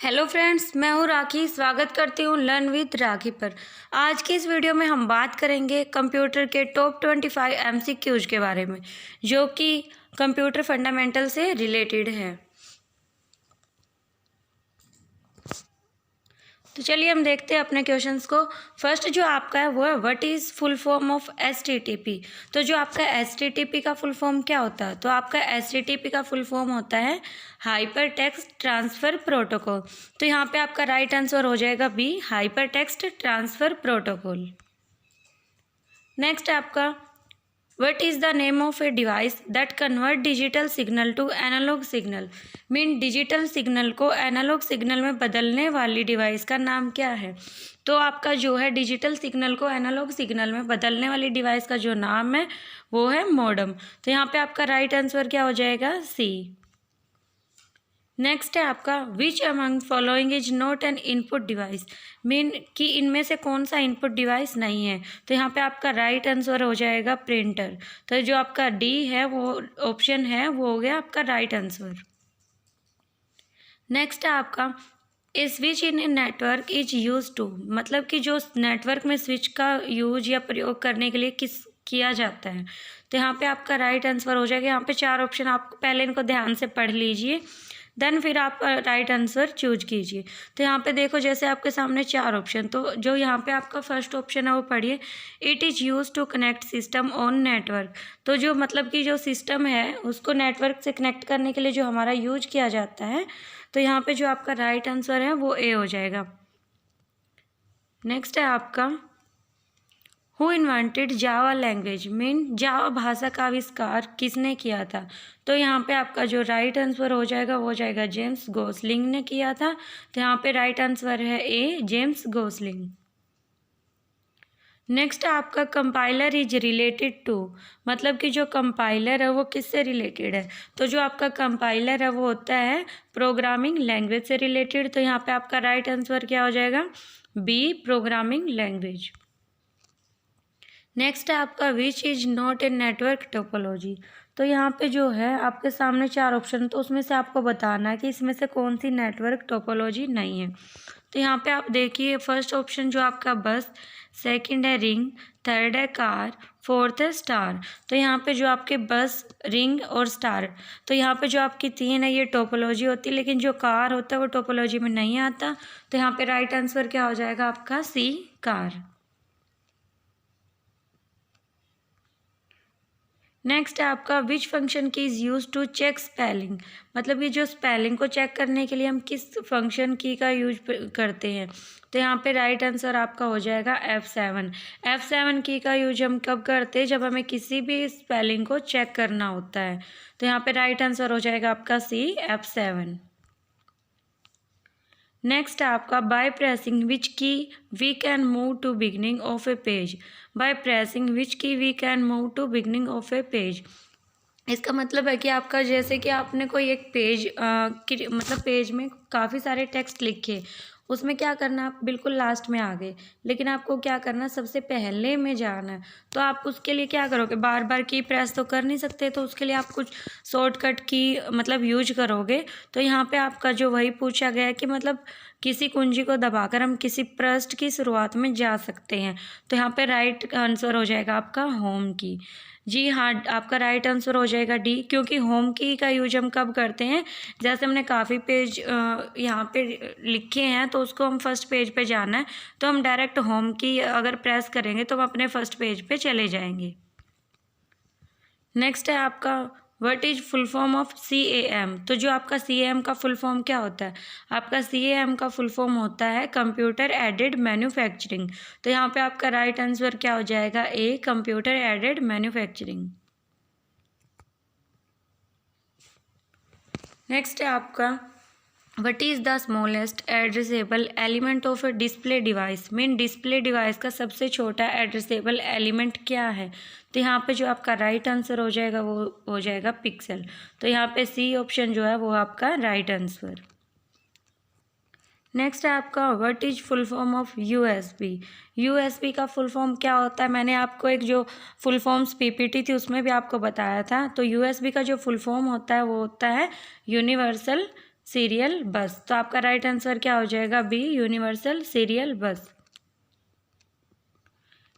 Hello friends, मैं हूँ राखी। स्वागत करती हूँ लर्न विद राखी पर। आज की इस वीडियो में हम बात करेंगे कंप्यूटर के टॉप 25 एमसीक्यूज के बारे में, जो कि कंप्यूटर फंडामेंटल से रिलेटेड है। तो चलिए हम देखते हैं अपने क्वेश्चंस को। फर्स्ट जो आपका है वो है what is full form of HTTP. तो जो आपका एचटीटीपी का फुल फॉर्म क्या होता है? तो आपका एचटीटीपी का फुल फॉर्म होता है हाइपर टेक्स्ट ट्रांसफ़र प्रोटोकॉल। तो यहाँ पे आपका राइट आंसर हो जाएगा B, hypertext transfer protocol. Next आपका What is the name of a device that convert digital signal to analog signal? Mean digital signal को एनालॉग सिग्नल में बदलने वाली डिवाइस का नाम क्या है? तो आपका जो है डिजिटल सिग्नल को एनालॉग सिग्नल में बदलने वाली डिवाइस का जो नाम है वो है मॉडेम। तो यहाँ पे आपका राइट आंसर क्या हो जाएगा? सी। नेक्स्ट है आपका which among following is not an input device. Mean कि इनमें से कौन सा इनपुट डिवाइस नहीं है? तो यहाँ पे आपका राइट आंसर हो जाएगा प्रिंटर। तो जो आपका डी है वो ऑप्शन है वो हो गया आपका राइट आंसर। नेक्स्ट है आपका A switch in a network is use to, मतलब कि जो नेटवर्क में स्विच का यूज या प्रयोग करने के लिए किया जाता है। तो यहाँ पे आपका राइट आंसर हो जाएगा। यहाँ पे 4 ऑप्शन, आप पहले इनको ध्यान से पढ़ लीजिए, देन फिर आप राइट आंसर चूज कीजिए। तो यहाँ पे देखो जैसे आपके सामने 4 ऑप्शन, तो जो यहाँ पे आपका फर्स्ट ऑप्शन है वो पढ़िए, it is used to connect system on network. तो जो मतलब कि जो सिस्टम है उसको नेटवर्क से कनेक्ट करने के लिए जो हमारा यूज किया जाता है। तो यहाँ पे जो आपका राइट आंसर है वो ए हो जाएगा। नेक्स्ट है आपका who invented Java language, mean Java भाषा का आविष्कार किसने किया था? तो यहाँ पे आपका जो राइट आंसर हो जाएगा वो हो जाएगा जेम्स गोसलिंग ने किया था। तो यहाँ पे राइट आंसर है ए, जेम्स गोसलिंग। नेक्स्ट आपका कंपाइलर इज रिलेटेड टू, मतलब कि जो कंपाइलर है वो किससे रिलेटेड है? तो जो आपका कंपाइलर है वो होता है प्रोग्रामिंग लैंग्वेज से रिलेटेड। तो यहाँ पे आपका राइट आंसर क्या हो जाएगा? B, programming language. नेक्स्ट है आपका which is not a network topology. तो यहाँ पे जो है आपके सामने 4 ऑप्शन, तो उसमें से आपको बताना है कि इसमें से कौन सी नेटवर्क टोपोलॉजी नहीं है। तो यहाँ पे आप देखिए फर्स्ट ऑप्शन जो आपका बस, सेकंड है रिंग, थर्ड है कार, फोर्थ है स्टार। तो यहाँ पे जो आपके बस, रिंग और स्टार, तो यहाँ पे जो आपकी 3 है ये टोपोलॉजी होती है, लेकिन जो कार होता है वो टोपोलॉजी में नहीं आता। तो यहाँ पे राइट आंसर क्या हो जाएगा आपका? सी, कार। नेक्स्ट है आपका which function key is used to check spelling, मतलब ये जो स्पेलिंग को चेक करने के लिए हम किस फंक्शन की का यूज करते हैं? तो यहाँ पे राइट आंसर आपका हो जाएगा F7। F7 की का यूज हम कब करते हैं? जब हमें किसी भी स्पेलिंग को चेक करना होता है। तो यहाँ पे राइट आंसर हो जाएगा आपका सी, F7। नेक्स्ट है आपका bye pressing which key we can move to beginning of a page. By pressing which key we can move to beginning of a page, इसका मतलब है कि आपका जैसे कि आपने कोई एक पेज मतलब पेज में काफ़ी सारे टेक्स्ट लिखे, उसमें क्या करना, आप बिल्कुल लास्ट में आ गए, लेकिन आपको क्या करना, सबसे पहले में जाना है। तो आप उसके लिए क्या करोगे? बार बार की प्रेस तो कर नहीं सकते, तो उसके लिए आप कुछ शॉर्टकट की मतलब यूज करोगे। तो यहाँ पे आपका जो वही पूछा गया है कि मतलब किसी कुंजी को दबाकर हम किसी पृष्ठ की शुरुआत में जा सकते हैं। तो यहाँ पे राइट आंसर हो जाएगा आपका होम की। जी हाँ, आपका राइट आंसर हो जाएगा डी, क्योंकि होम की का यूज हम कब करते हैं? जैसे हमने काफ़ी पेज यहाँ पे लिखे हैं, तो उसको हम फर्स्ट पेज पे जाना है, तो हम डायरेक्ट होम की अगर प्रेस करेंगे तो हम अपने फर्स्ट पेज पे चले जाएंगे। नेक्स्ट है आपका what is full form of CAM। तो जो आपका CAM का फुल फॉर्म क्या होता है? आपका CAM का फुल फॉर्म होता है कंप्यूटर एडेड मैन्युफैक्चरिंग। तो यहाँ पे आपका राइट आंसर क्या हो जाएगा? ए, कंप्यूटर एडेड मैन्युफैक्चरिंग। नेक्स्ट है आपका what is the smallest addressable element of A display device. Mean display device का सबसे छोटा एड्रेसेबल एलिमेंट क्या है? तो यहाँ पे जो आपका राइट आंसर हो जाएगा वो हो जाएगा पिक्सल। तो यहाँ पे सी ऑप्शन जो है वो आपका राइट आंसर। नेक्स्ट है आपका what is full form of USB। USB का फुल फॉर्म क्या होता है? मैंने आपको एक जो फुल फॉर्म्स PPT थी उसमें भी आपको बताया था। तो USB का जो फुल फॉर्म होता है वो होता है यूनिवर्सल सीरियल बस। तो आपका राइट आंसर क्या हो जाएगा? B, universal serial bus.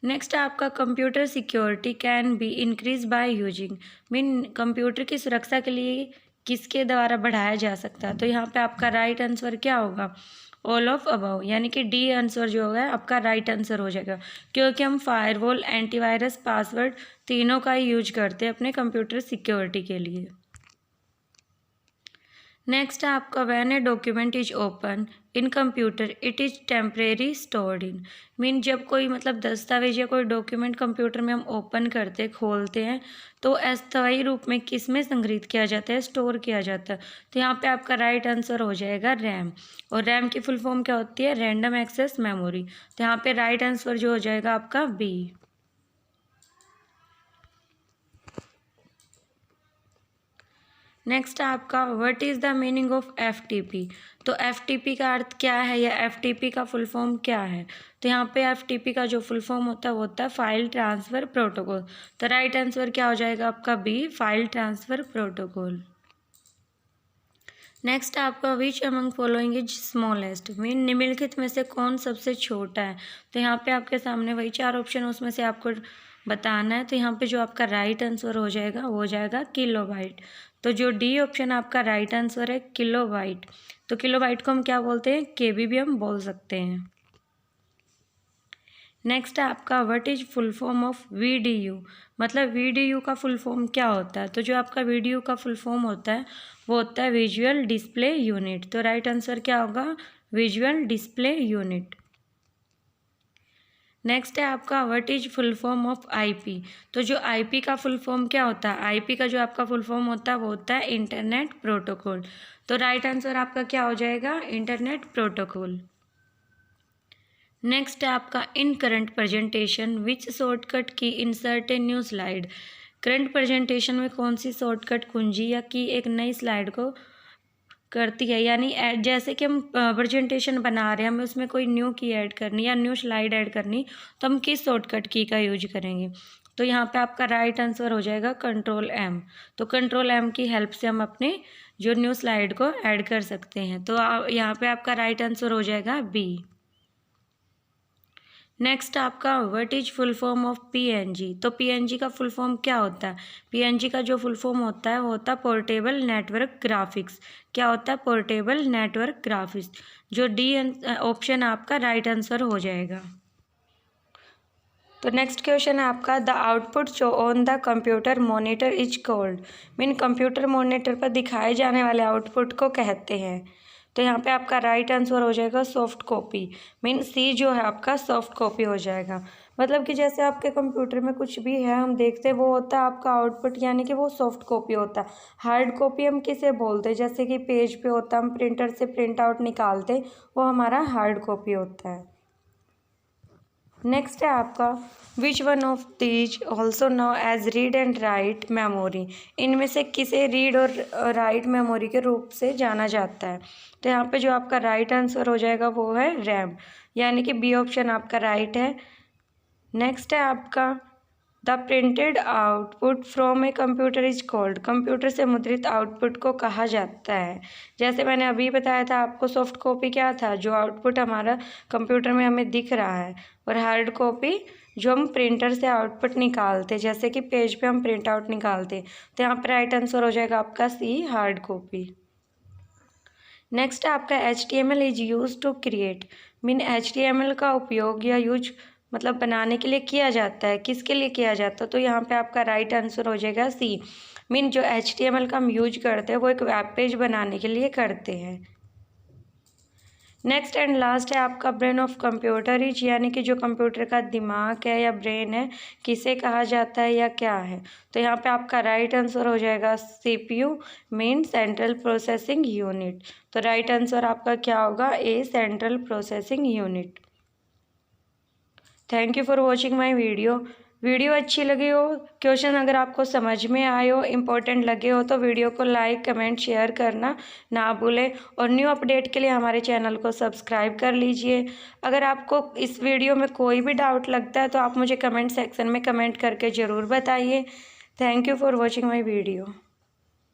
Next आपका computer security can be increase by using, mean computer की सुरक्षा के लिए किसके द्वारा बढ़ाया जा सकता है? तो यहाँ पे आपका राइट आंसर क्या होगा? ऑल ऑफ अबव, यानी कि डी आंसर जो होगा आपका राइट आंसर हो जाएगा, क्योंकि हम फायरवॉल, एंटीवायरस, पासवर्ड तीनों का ही यूज करते हैं अपने कंप्यूटर सिक्योरिटी के लिए। नेक्स्ट है आपका when a document is open in computer it is temporary stored in, mean जब कोई मतलब दस्तावेज या कोई डॉक्यूमेंट कंप्यूटर में हम ओपन करते खोलते हैं तो अस्थायी रूप में किस में संग्रहित किया जाता है? स्टोर किया जाता है। तो यहाँ पे आपका राइट आंसर हो जाएगा रैम, और रैम की फुल फॉर्म क्या होती है? Random access memory. तो यहाँ पे राइट आंसर जो हो जाएगा आपका बी। नेक्स्ट आपका what is the meaning of FTP? तो FTP का अर्थ क्या है या FTP का फुल फॉर्म क्या है? तो यहाँ पे FTP का जो फुल फॉर्म होता है वो होता है फाइल ट्रांसफ़र प्रोटोकॉल। तो राइट आंसर क्या हो जाएगा आपका B, file transfer protocol. Next आपका which among following is smallest, mean निम्नलिखित में से कौन सबसे छोटा है? तो यहाँ पे आपके सामने वही 4 ऑप्शन, उसमें से आपको बताना है। तो यहाँ पे जो आपका राइट आंसर हो जाएगा वो हो जाएगा किलोबाइट। तो जो डी ऑप्शन आपका राइट आंसर है किलोबाइट। तो किलोबाइट को हम क्या बोलते हैं? केबी भी हम बोल सकते हैं। नेक्स्ट है आपका what is full form of VDU, मतलब VDU का फुल फॉर्म क्या होता है? तो जो आपका VDU का फुल फॉर्म होता है वो होता है विजुअल डिस्प्ले यूनिट। तो राइट आंसर क्या होगा? Visual display unit. नेक्स्ट है आपका what is full form of IP? तो जो IP का फुल फॉर्म क्या होता है? IP का जो आपका फुल फॉर्म होता है वो होता है इंटरनेट प्रोटोकॉल। तो राइट आंसर आपका क्या हो जाएगा? Internet protocol. नेक्स्ट है आपका इन करंट प्रेजेंटेशन विच शॉर्टकट की insert a new slide. Current presentation में कौन सी शॉर्टकट कुंजी या की एक नई स्लाइड को करती है? यानी जैसे कि हम प्रेजेंटेशन बना रहे हैं, हमें उसमें कोई न्यू की ऐड करनी या न्यू स्लाइड ऐड करनी, तो हम किस शॉर्टकट की का यूज करेंगे? तो यहाँ पे आपका राइट आंसर हो जाएगा Ctrl+M। तो Ctrl+M की हेल्प से हम अपने जो न्यू स्लाइड को ऐड कर सकते हैं। तो यहाँ पे आपका राइट आंसर हो जाएगा बी। नेक्स्ट आपका what is full form of PNG? तो PNG का फुल फॉर्म क्या होता है? PNG का जो फुल फॉर्म होता है वो होता है पोर्टेबल नेटवर्क ग्राफिक्स। क्या होता है? Portable network graphics. जो डी ऑप्शन आपका राइट आंसर हो जाएगा। तो नेक्स्ट क्वेश्चन है आपका the output show on the computer monitor is called, mean computer monitor पर दिखाए जाने वाले आउटपुट को कहते हैं। तो यहाँ पे आपका राइट आंसर हो जाएगा सॉफ्ट कॉपी, मीन सी जो है आपका सॉफ्ट कॉपी हो जाएगा। मतलब कि जैसे आपके कंप्यूटर में कुछ भी है हम देखते हैं वो होता है आपका आउटपुट, यानी कि वो सॉफ्ट कॉपी होता है। हार्ड कॉपी हम किसे बोलते हैं? जैसे कि पेज पे होता है, हम प्रिंटर से प्रिंट आउट निकालते, वो हमारा हार्ड कॉपी होता है। नेक्स्ट है आपका which one of these also known as read and write memory, इनमें से किसे रीड और राइट मेमोरी के रूप से जाना जाता है? तो यहाँ पे जो आपका राइट आंसर हो जाएगा वो है रैम, यानी कि बी ऑप्शन आपका राइट है। नेक्स्ट है आपका the printed output from a computer is called, computer से मुद्रित आउटपुट को कहा जाता है। जैसे मैंने अभी बताया था आपको सॉफ्ट कॉपी क्या था? जो आउटपुट हमारा कंप्यूटर में हमें दिख रहा है, और हार्ड कॉपी जो हम प्रिंटर से आउटपुट निकालते, जैसे कि पेज पे हम प्रिंट आउट निकालते। तो यहाँ पर राइट आंसर हो जाएगा आपका सी, हार्ड कॉपी। नेक्स्ट आपका HTML is use to create, mean HTML का उपयोग या यूज मतलब बनाने के लिए किया जाता है, किसके लिए किया जाता है? तो यहाँ पे आपका राइट आंसर हो जाएगा सी, मीन जो HTML का हम यूज करते हैं वो एक वेब पेज बनाने के लिए करते हैं। नेक्स्ट एंड लास्ट है आपका ब्रेन ऑफ कंप्यूटर इज, यानी कि जो कंप्यूटर का दिमाग है या ब्रेन है किसे कहा जाता है या क्या है? तो यहाँ पे आपका राइट आंसर हो जाएगा CPU, mean central processing unit. तो राइट आंसर आपका क्या होगा? A, central processing unit. Thank you for watching my video अच्छी लगी हो, क्वेश्चन अगर आपको समझ में आए हो, इम्पोर्टेंट लगे हो, तो वीडियो को लाइक, कमेंट, शेयर करना ना भूलें। और न्यू अपडेट के लिए हमारे चैनल को सब्सक्राइब कर लीजिए। अगर आपको इस वीडियो में कोई भी डाउट लगता है तो आप मुझे कमेंट सेक्शन में कमेंट करके ज़रूर बताइए। Thank you for watching my video.